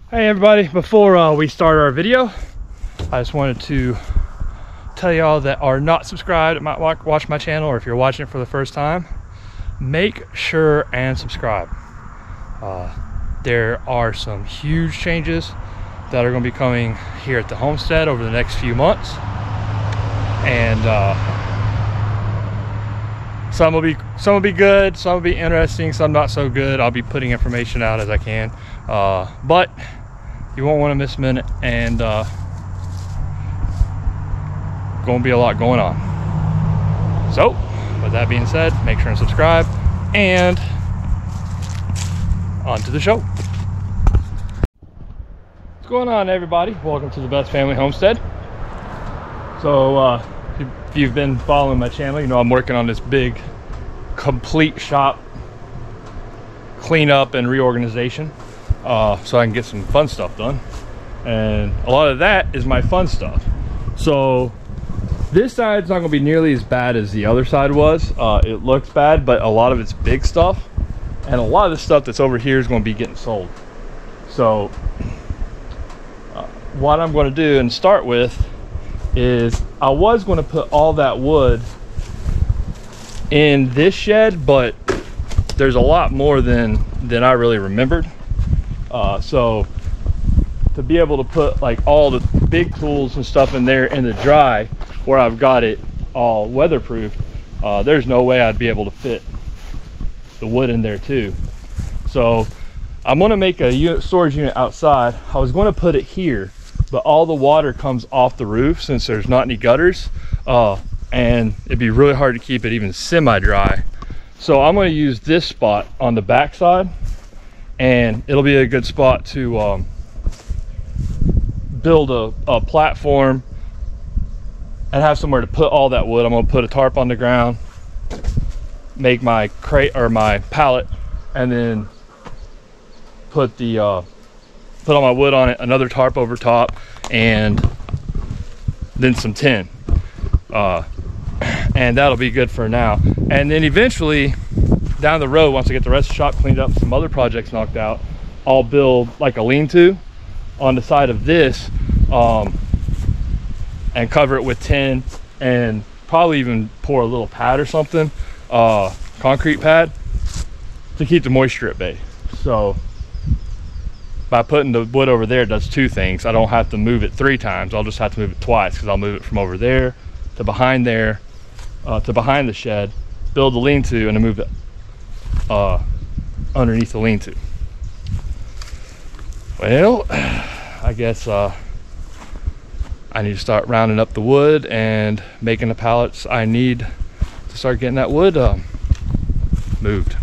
Hey everybody, before we start our video, I just wanted to tell y'all that are not subscribed, might watch my channel, or if you're watching it for the first time, make sure and subscribe. There are some huge changes that are going to be coming here at the homestead over the next few months, and some will be good, some will be interesting, some not so good. I'll be putting information out as I can, but you won't want to miss a minute, and going to be a lot going on. So with that being said, make sure and subscribe, and on to the show. What's going on, everybody? Welcome to the Best Family Homestead. So if you've been following my channel, you know I'm working on this big complete shop cleanup and reorganization, so I can get some fun stuff done, and a lot of that is my fun stuff. So this side's not going to be nearly as bad as the other side was. It looks bad, but a lot of it's big stuff, and a lot of the stuff that's over here is going to be getting sold. So what I'm going to do and start with is, I was going to put all that wood in this shed, but there's a lot more than I really remembered. So to be able to put like all the big tools and stuff in there in the dry, where I've got it all weatherproof, there's no way I'd be able to fit the wood in there too. So I'm going to make a storage unit outside. I was going to put it here, but all the water comes off the roof since there's not any gutters, and it'd be really hard to keep it even semi-dry. So I'm going to use this spot on the back side, and it'll be a good spot to build a platform and have somewhere to put all that wood. I'm going to put a tarp on the ground, make my crate or my pallet, and then put all my wood on it, another tarp over top, and then some tin, and that'll be good for now. And then eventually down the road, once I get the rest of the shop cleaned up, some other projects knocked out, I'll build like a lean-to on the side of this, and cover it with tin, and probably even pour a little pad or something, concrete pad, to keep the moisture at bay. So by putting the wood over there, it does two things. I don't have to move it 3 times. I'll just have to move it twice, because I'll move it from over there to behind there, to behind the shed, build the lean-to, and then move it underneath the lean-to. Well, I guess I need to start rounding up the wood and making the pallets I need to start getting that wood moved.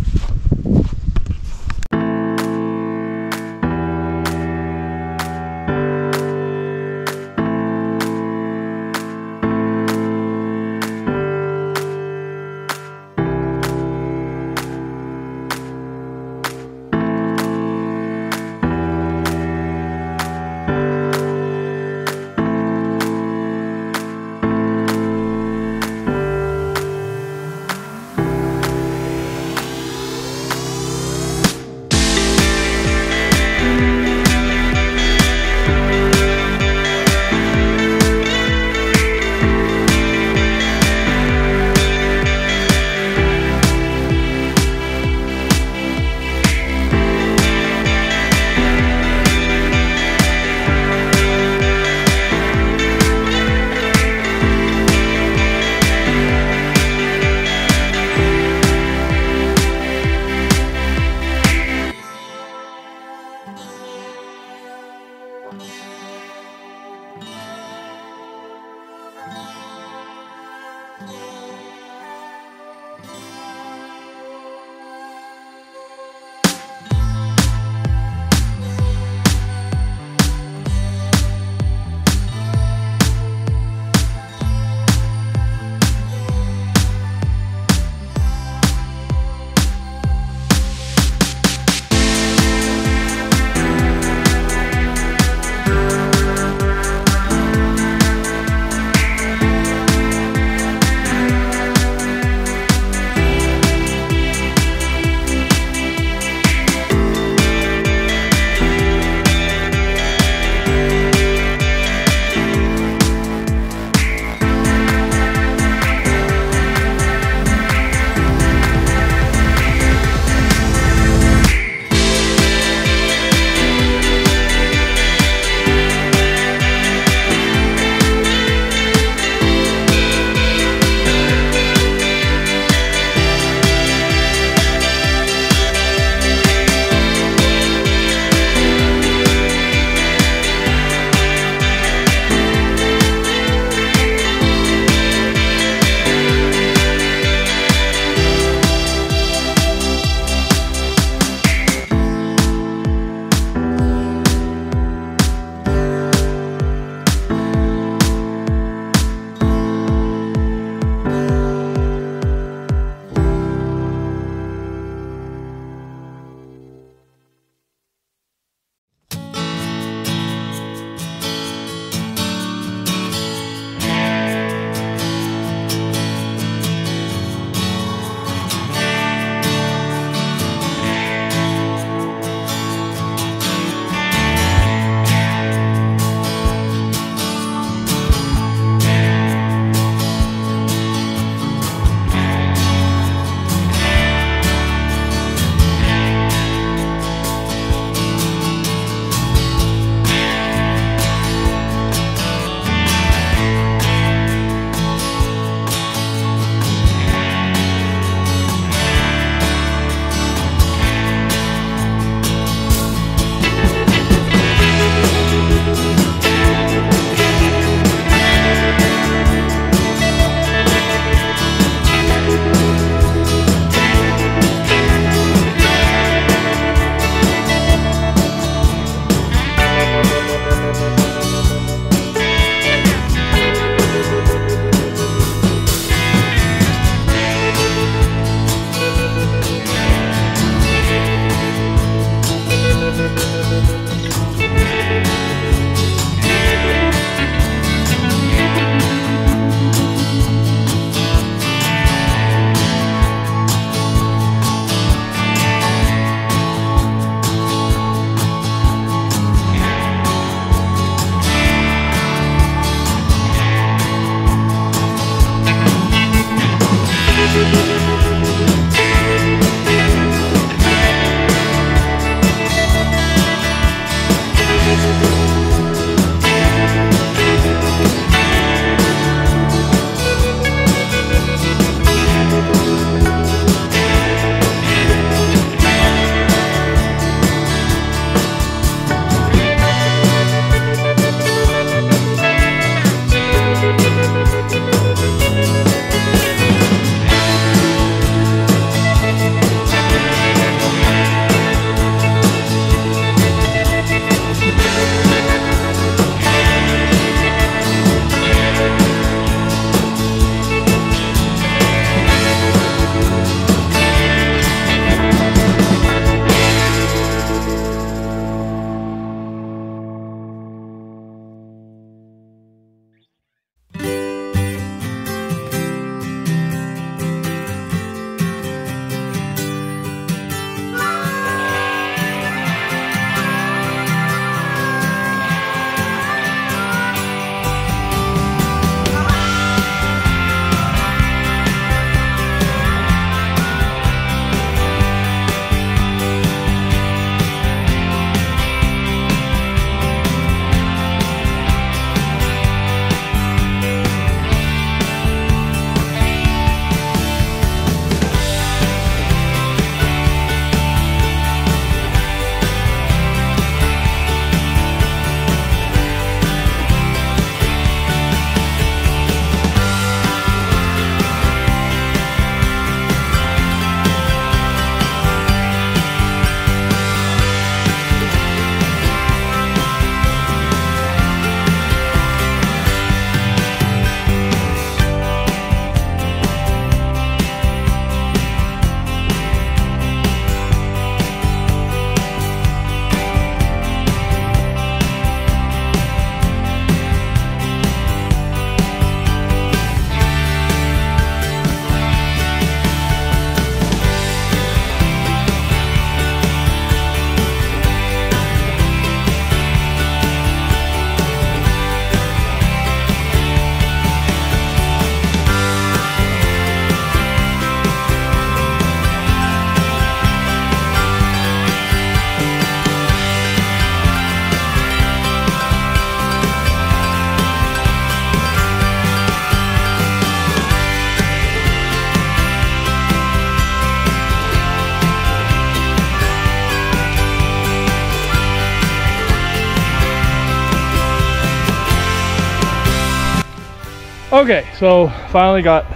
Okay, so finally got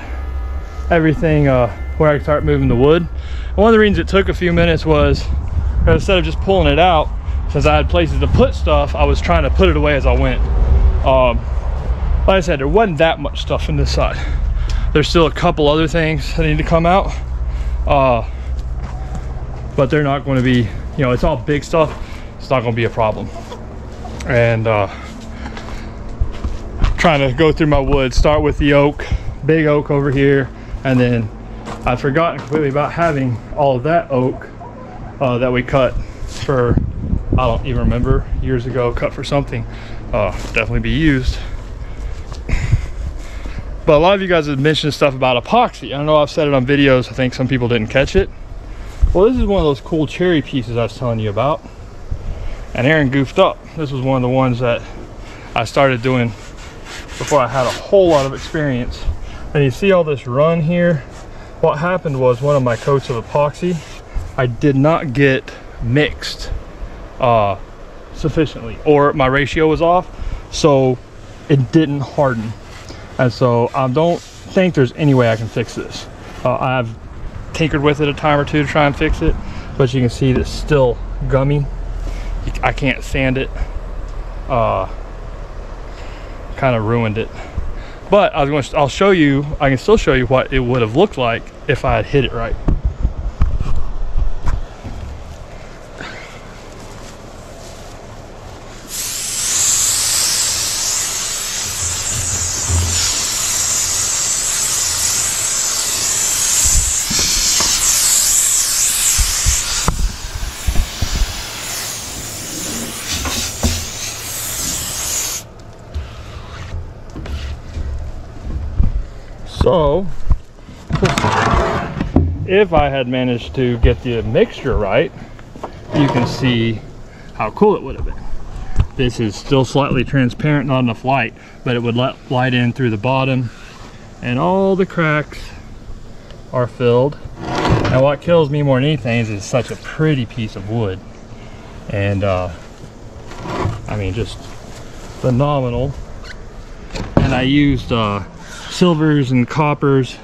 everything where I can start moving the wood. And one of the reasons it took a few minutes was instead of just pulling it out, since I had places to put stuff, I was trying to put it away as I went. Like I said, there wasn't that much stuff in this side. There's still a couple other things that need to come out, but they're not going to be, you know, it's all big stuff. It's not going to be a problem. And trying to go through my wood, start with the oak, big oak over here, and then I've forgotten completely about having all of that oak that we cut for, I don't even remember, years ago, cut for something. Definitely be used. But a lot of you guys have mentioned stuff about epoxy. I know I've said it on videos. I think some people didn't catch it. Well, this is one of those cool cherry pieces I was telling you about. And Aaron goofed up. This was one of the ones that I started doing before I had a whole lot of experience. And you see all this run here? What happened was one of my coats of epoxy, I did not get mixed sufficiently, or my ratio was off, so it didn't harden. And so I don't think there's any way I can fix this. I've tinkered with it a time or two to try and fix it, but you can see it's still gummy. I can't sand it. Kind of ruined it. But I'll show you, I can still show you what it would have looked like if I had hit it right. So, if I had managed to get the mixture right, you can see how cool it would have been. This is still slightly transparent, not enough light, but it would let light in through the bottom, and all the cracks are filled. And what kills me more than anything is it's such a pretty piece of wood. And I mean, just phenomenal. And I used silvers and coppers,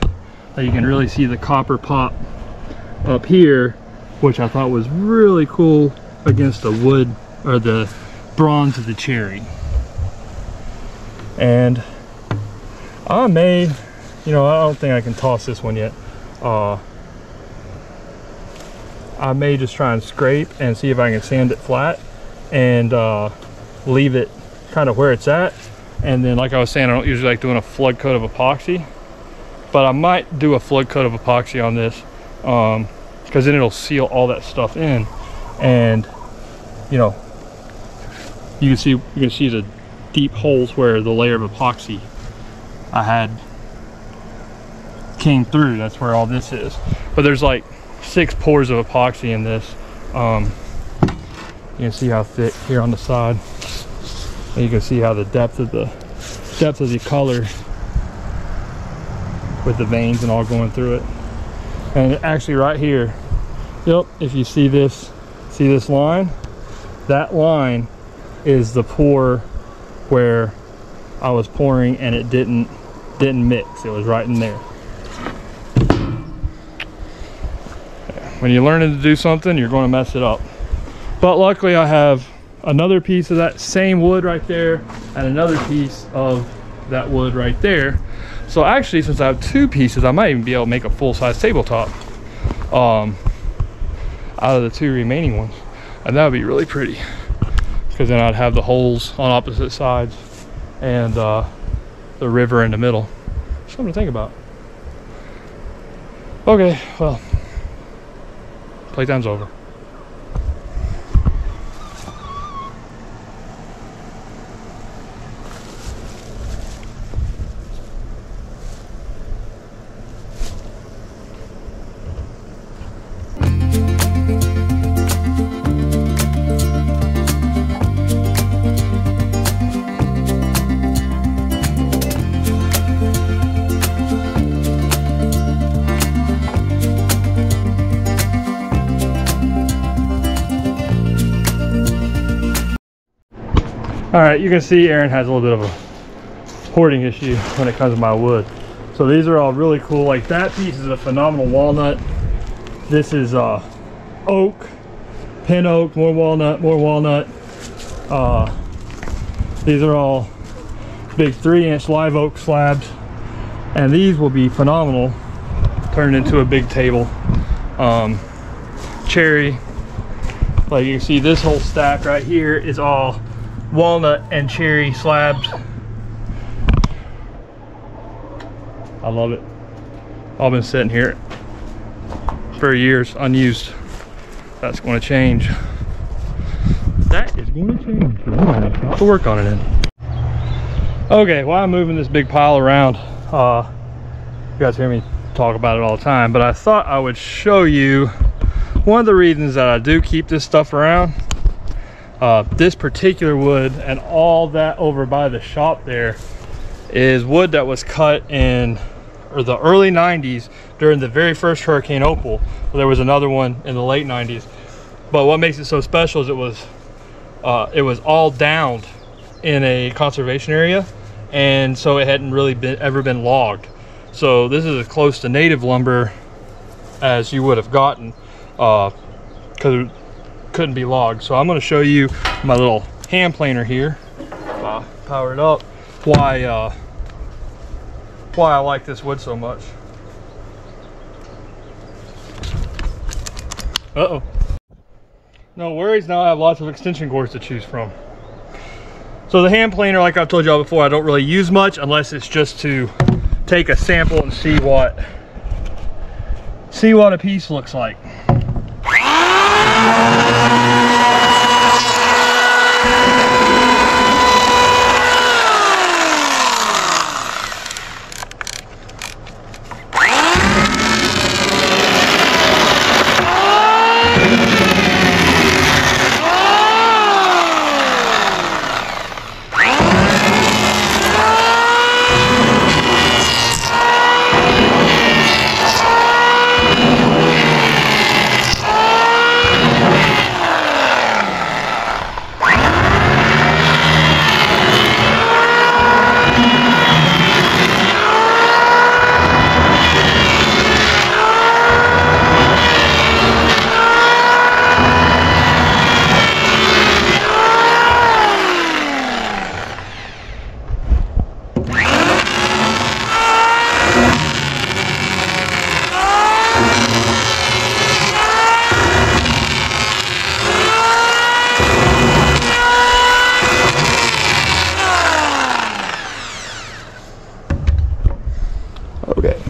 so you can really see the copper pop up here, which I thought was really cool against the wood or the bronze of the cherry. And I may, you know, I don't think I can toss this one yet. I may just try and scrape and see if I can sand it flat and leave it kind of where it's at. And then, like I was saying, I don't usually like doing a flood coat of epoxy, but I might do a flood coat of epoxy on this, because then it'll seal all that stuff in. And you know, you can see the deep holes where the layer of epoxy I had came through. That's where all this is. But there's like 6 pores of epoxy in this. You can see how thick here on the side. And you can see how the depth of the color with the veins and all going through it. And actually right here, yep, if you see this line, that line is the pour where I was pouring and it didn't mix. It was right in there. When you're learning to do something, you're going to mess it up. But luckily I have another piece of that same wood right there and another piece of that wood right there. So actually, since I have 2 pieces, I might even be able to make a full-size tabletop out of the 2 remaining ones, and that would be really pretty, because then I'd have the holes on opposite sides and the river in the middle. Something to think about. Okay, well, playtime's over. All right, you can see Aaron has a little bit of a hoarding issue when it comes to my wood. So these are all really cool. Like that piece is a phenomenal walnut. This is oak, pin oak, more walnut, more walnut. These are all big 3-inch live oak slabs, and these will be phenomenal turned into a big table. Cherry, like you can see, this whole stack right here is all walnut and cherry slabs. I love it. All been sitting here for years unused. That's going to change. That is going to change. I'll have to work on it in. Okay, while I'm moving this big pile around, you guys hear me talk about it all the time, but I thought I would show you one of the reasons that I do keep this stuff around. This particular wood and all that over by the shop there is wood that was cut in the early 90s during the very first Hurricane Opal. There was another one in the late 90s, but what makes it so special is it was all downed in a conservation area, and so it hadn't really ever been logged. So this is as close to native lumber as you would have gotten, because it couldn't be logged. So I'm going to show you my little hand planer here, power it up, why I like this wood so much. Uh-oh. No worries, now I have lots of extension cords to choose from. So the hand planer, like I've told y'all before, I don't really use much unless it's just to take a sample and see what a piece looks like.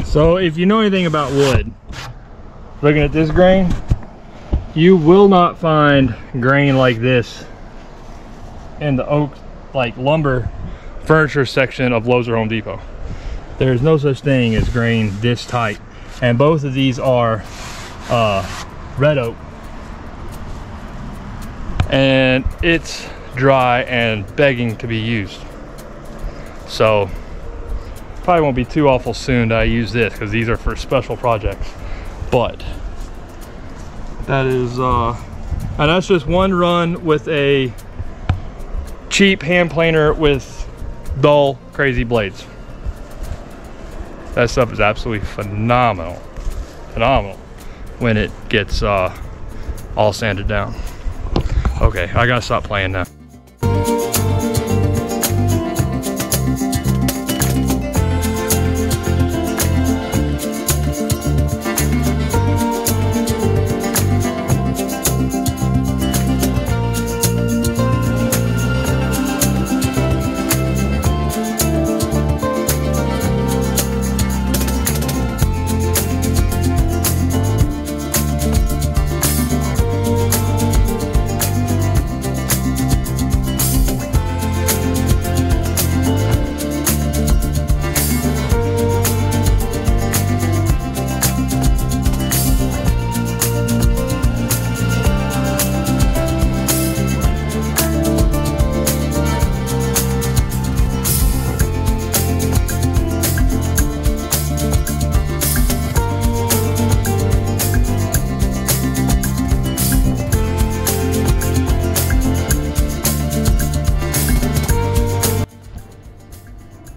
So if you know anything about wood, looking at this grain, you will not find grain like this in the oak, like lumber furniture section of Lowe's or Home Depot. There's no such thing as grain this tight. And both of these are red oak. And it's dry and begging to be used. So probably won't be too awful soon that I use this, because these are for special projects. But that is and that's just one run with a cheap hand planer with dull crazy blades. That stuff is absolutely phenomenal when it gets all sanded down. Okay, I gotta stop playing now.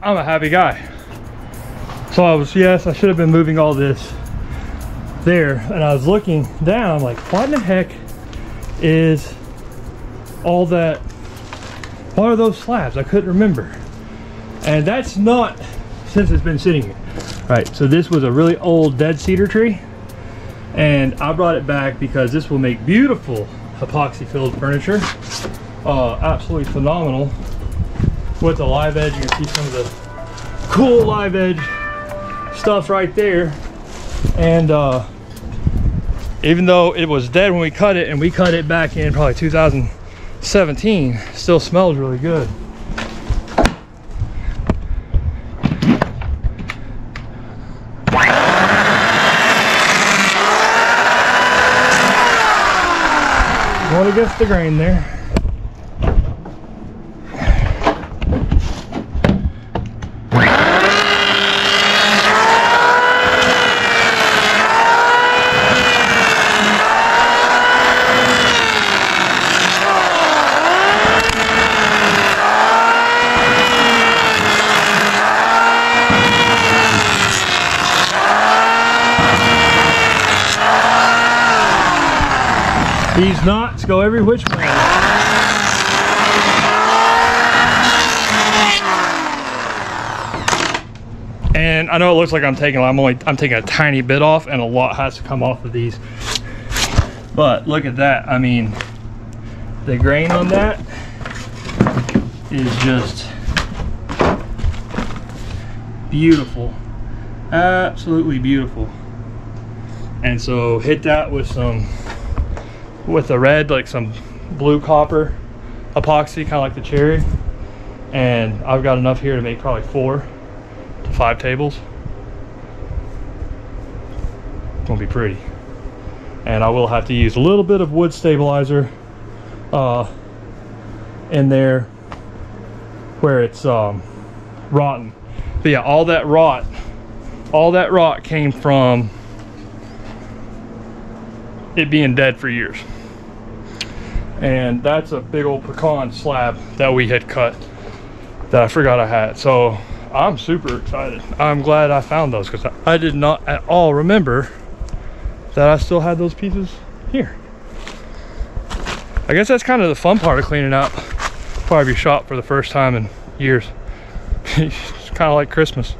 I'm a happy guy. So I should have been moving all this there, and I was looking down, I'm like, what in the heck is all that? What are those slabs? I couldn't remember. And that's not since it's been sitting here. Right, so this was a really old dead cedar tree, and I brought it back because this will make beautiful epoxy filled furniture. Absolutely phenomenal with the live edge. You can see some of the cool live edge stuff right there. And even though it was dead when we cut it, and we cut it back in probably 2017, still smells really good. Going against the grain there. These knots go every which way. And I know it looks like I'm taking a tiny bit off, and a lot has to come off of these. But look at that. I mean, the grain on that is just beautiful. Absolutely beautiful. And so hit that with the red, like some blue copper epoxy, kind of like the cherry, and I've got enough here to make probably 4 to 5 tables. It's gonna be pretty. And I will have to use a little bit of wood stabilizer in there where it's rotten. But yeah, all that rot came from it being dead for years. And that's a big old pecan slab that we had cut that I forgot I had. So I'm super excited. I'm glad I found those, because I did not at all remember that I still had those pieces here. I guess that's kind of the fun part of cleaning out part of your shop for the first time in years. It's kind of like Christmas.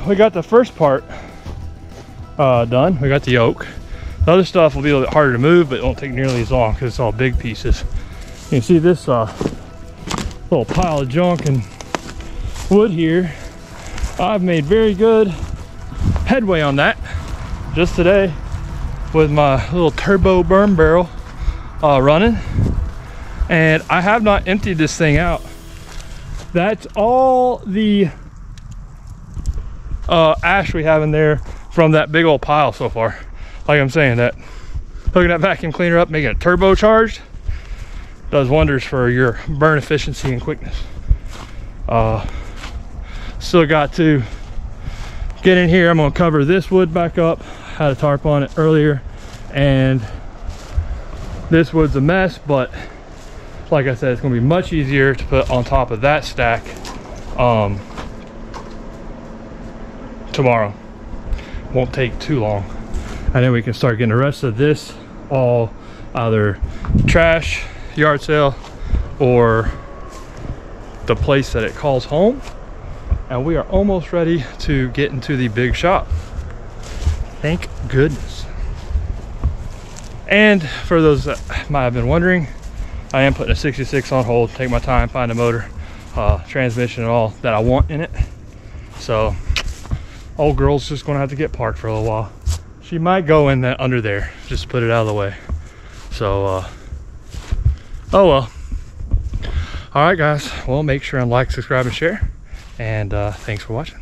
we got the first part done. We got the yoke. The other stuff will be a little bit harder to move, but it won't take nearly as long because it's all big pieces. You can see this little pile of junk and wood here. I've made very good headway on that just today with my little turbo burn barrel running, and I have not emptied this thing out. That's all the ash we have in there from that big old pile so far. Like I'm saying, that hooking that vacuum cleaner up, making it turbocharged, does wonders for your burn efficiency and quickness. Still got to get in here. I'm gonna cover this wood back up. Had a tarp on it earlier, and this wood's a mess, but like I said, it's gonna be much easier to put on top of that stack tomorrow. Won't take too long, and then we can start getting the rest of this all either trash, yard sale, or the place that it calls home. And we are almost ready to get into the big shop. Thank goodness. And for those that might have been wondering, I am putting a 66 on hold, take my time, find a motor, transmission, and all that I want in it. So old girl's just gonna have to get parked for a little while. She might go in that under there, just put it out of the way. So oh well. All right guys, well, make sure and like, subscribe, and share, and thanks for watching.